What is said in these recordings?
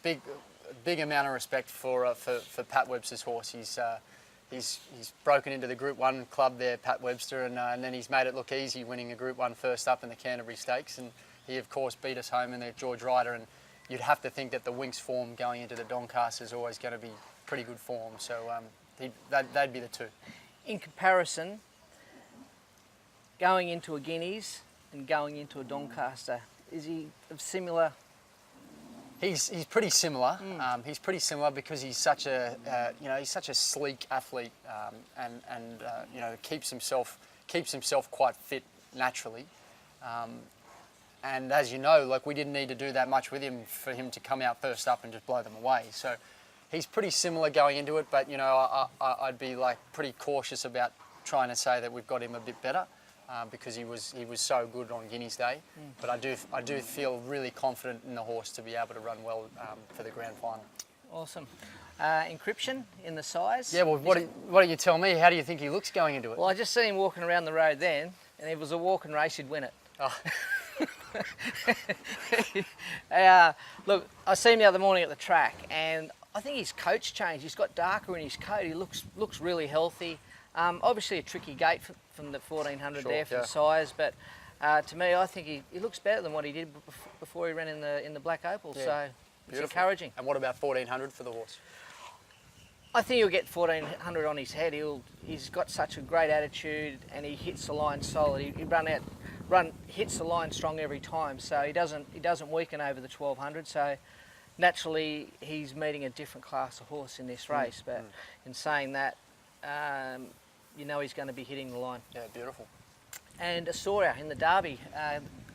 big amount of respect for Pat Webster's horse. He's broken into the Group 1 club there, Pat Webster, and then he's made it look easy winning a Group 1 first up in the Canterbury Stakes, and he of course beat us home in the George Ryder, and you'd have to think that the Winx form going into the Doncaster is always going to be pretty good form, so they'd be the two. In comparison, going into a Guineas and going into a Doncaster, is he of similar? He's pretty similar. He's pretty similar because he's such a he's such a sleek athlete, and keeps himself quite fit naturally. And as you know, like, we didn't need to do that much with him for him to come out first up and just blow them away. So he's pretty similar going into it, but I'd be like pretty cautious about trying to say that we've got him a bit better. Because he was so good on Guineas Day, but I do feel really confident in the horse to be able to run well for the grand final. Awesome. Encryption in the size? Yeah, well, what do you tell me? How do you think he looks going into it? Well, I just seen him walking around the road then, and if it was a walking race, he'd win it. Oh. Look, I seen him the other morning at the track, and I think his coat's changed. He's got darker in his coat. He looks really healthy. Obviously a tricky gate from the 1400 there for the size, but to me, I think he looks better than what he did before he ran in the Black Opal. Yeah. So it's encouraging. And what about 1400 for the horse? I think he'll get 1400 on his head. He's got such a great attitude, and he hits the line solid. He hits the line strong every time. So he doesn't weaken over the 1200. So naturally, he's meeting a different class of horse in this race. But in saying that, he's going to be hitting the line. Yeah, beautiful. And Astoria in the Derby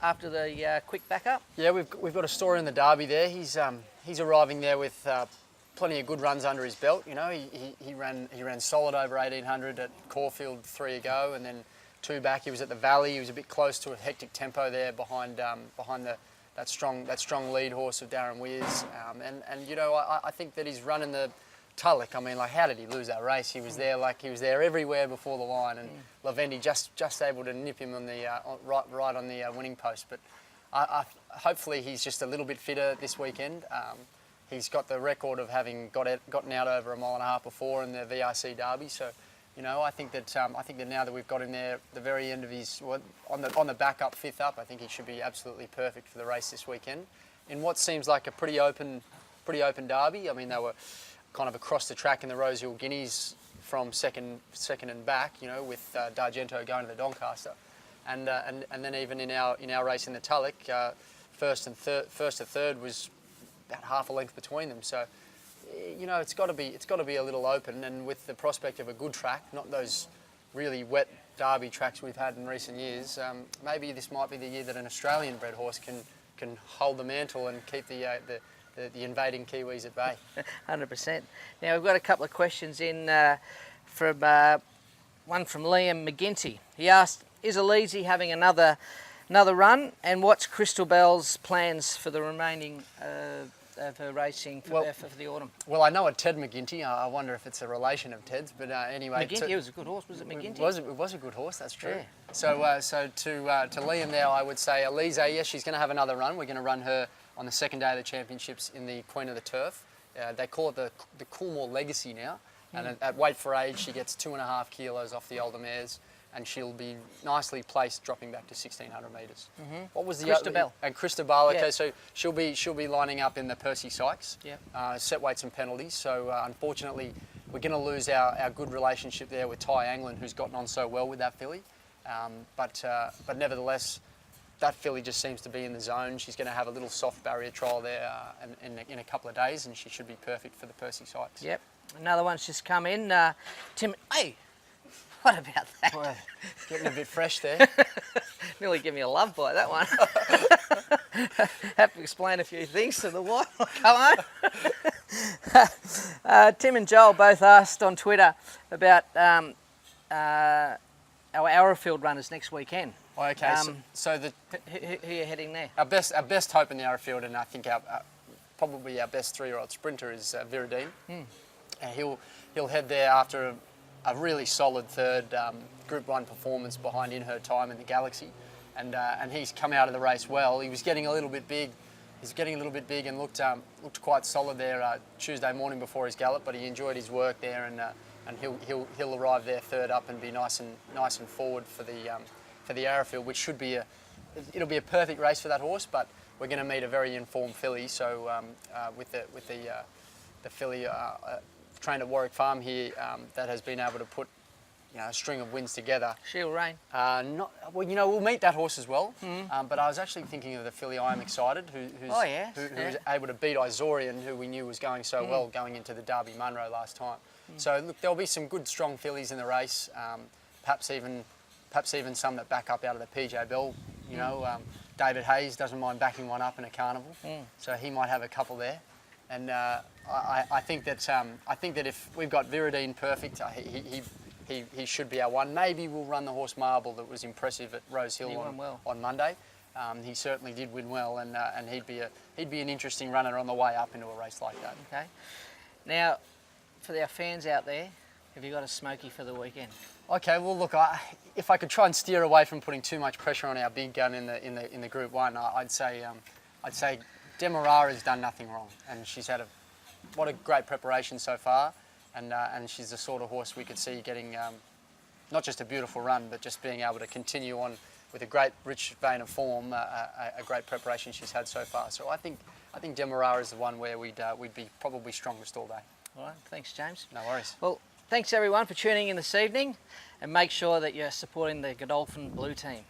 after the quick backup. Yeah, we've got Astoria in the Derby there. He's arriving there with plenty of good runs under his belt. He ran solid over 1800 at Caulfield 3 ago, and then 2 back. He was at the Valley. He was a bit close to a hectic tempo there behind that strong lead horse of Darren Weirs. I think that he's running the Tulloch. I mean, like, how did he lose that race? He was there everywhere before the line, and Lavendi just able to nip him on the right on the winning post. But hopefully he's just a little bit fitter this weekend. He's got the record of having gotten out over 1.5 miles before in the VRC Derby. So, I think that now that we've got him there, at the very end of his on the back up, 5th up, I think he should be absolutely perfect for the race this weekend. In what seems like a pretty open Derby. I mean, they were kind of across the track in the Rosehill Guineas from second and back, with D'Argento going to the Doncaster, and then even in our race in the Tulloch, first to third was about half a length between them. So, it's got to be a little open, and with the prospect of a good track, not those really wet Derby tracks we've had in recent years, maybe this might be the year that an Australian bred horse can hold the mantle and keep the invading Kiwis at bay. 100%. Now, we've got a couple of questions in from one from Liam McGinty. He asked, is Elise having another run, and what's Crystal Bell's plans for the remaining of her racing for the autumn? Well, I know a Ted McGinty. I wonder if it's a relation of Ted's, but anyway. McGinty was a good horse, was it McGinty? It was a good horse, that's true. Yeah. So to Liam there, I would say Elise, yes, she's going to have another run. We're going to run her on the second day of the championships in the Queen of the Turf. They call it the Coolmore Legacy now. And at weight for age, she gets 2.5 kilos off the older mares, and she'll be nicely placed, dropping back to 1600 metres. What was the Christabel? And Christabel. Okay, Yeah. so she'll be lining up in the Percy Sykes. Yeah. Set weights and penalties. So unfortunately, we're going to lose our good relationship there with Ty Anglin, who's gotten on so well with that filly. But nevertheless, that filly just seems to be in the zone. She's going to have a little soft barrier trial there in a couple of days, and she should be perfect for the Percy Sykes. Yep. Another one's just come in. Tim, hey, what about that? Boy, getting a bit fresh there. Nearly give me a love bite, that one. Have to explain a few things to the wife. Come on. Tim and Joel both asked on Twitter about our Arrowfield runners next weekend. Okay, so who are you heading there? Our best hope in the Arrowfield, and I think probably our best 3-year-old sprinter is Viridine. He'll head there after a really solid third Group 1 performance behind In Her Time in the Galaxy, and he's come out of the race well. He was getting a little bit big he's getting a little bit big and looked quite solid there Tuesday morning before his gallop, but he enjoyed his work there, and he'll arrive there third up and be nice and forward for the Arrowfield, which should be it'll be a perfect race for that horse. But we're going to meet a very informed filly, so with the filly trained at Warwick Farm here that has been able to put a string of wins together. She'll reign. We'll meet that horse as well. But I was actually thinking of the filly I Am Excited, who was able to beat Izorian, who we knew was going so well going into the Derby Munro last time. So look, there'll be some good strong fillies in the race. Perhaps even some that back up out of the PJ Bell. David Hayes doesn't mind backing one up in a carnival, so he might have a couple there. And I think that if we've got Viridine perfect, he should be our one. Maybe we'll run the horse Marble that was impressive at Rose Hill on Monday. He certainly did win well, and he'd be an interesting runner on the way up into a race like that. Okay. Now, for our fans out there, have you got a smoky for the weekend? Okay, well look, if I could try and steer away from putting too much pressure on our big gun in the Group 1, I'd say Demerara's done nothing wrong, and she's had what a great preparation so far, and she's the sort of horse we could see getting not just a beautiful run, but just being able to continue on with a great rich vein of form, a great preparation she's had so far. So I think Demerara is the one where we'd be probably strongest all day. All right, thanks, James. No worries. Well, thanks everyone for tuning in this evening, and make sure that you're supporting the Godolphin Blue team.